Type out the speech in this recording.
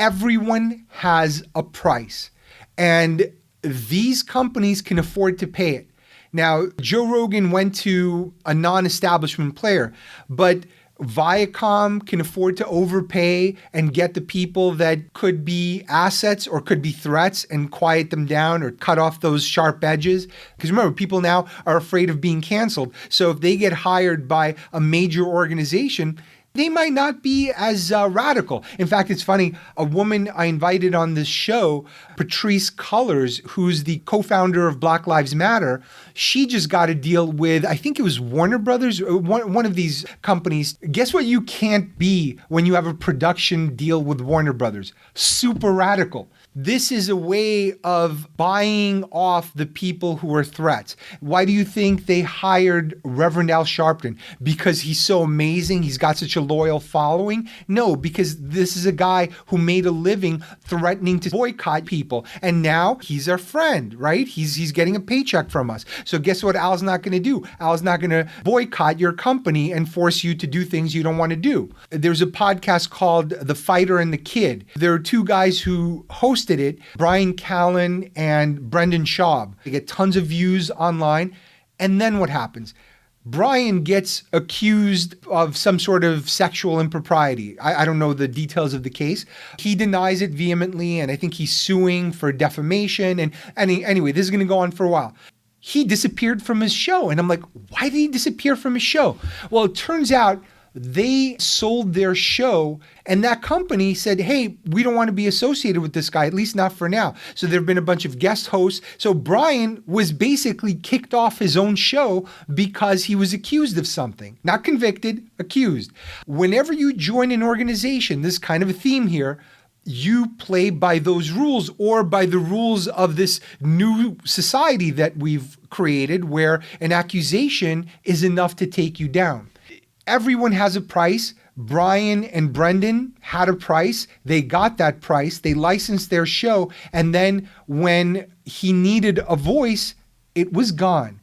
Everyone has a price, and these companies can afford to pay it. Now, Joe Rogan went to a non-establishment player, but Viacom can afford to overpay and get the people that could be assets or could be threats and quiet them down or cut off those sharp edges. Because remember, people now are afraid of being canceled. So if they get hired by a major organization, they might not be as radical. In fact, it's funny, a woman I invited on this show, Patrisse Cullors, who's the co-founder of Black Lives Matter, she just got a deal with, I think it was Warner Brothers, one of these companies. Guess what you can't be when you have a production deal with Warner Brothers? Super radical. This is a way of buying off the people who are threats. Why do you think they hired Reverend Al Sharpton? Because he's so amazing, he's got such a loyal following? No, because this is a guy who made a living threatening to boycott people. And now he's our friend, right? He's getting a paycheck from us. So guess what Al's not going to do? Al's not going to boycott your company and force you to do things you don't want to do. There's a podcast called The Fighter and the Kid. There are two guys who hosted it, Brian Callen and Brendan Schaub. They get tons of views online. And then what happens? Brian gets accused of some sort of sexual impropriety. I don't know the details of the case. He denies it vehemently, and I think he's suing for defamation. And anyway, this is going to go on for a while. He disappeared from his show. And I'm like, why did he disappear from his show? Well, it turns out they sold their show, and that company said, hey, we don't want to be associated with this guy, at least not for now. So there have been a bunch of guest hosts. So Brian was basically kicked off his own show because he was accused of something. Not convicted, accused. Whenever you join an organization, this is kind of a theme here, you play by those rules or by the rules of this new society that we've created where an accusation is enough to take you down. Everyone has a price. Brian and Brendan had a price. They got that price. They licensed their show. And then when he needed a voice, it was gone.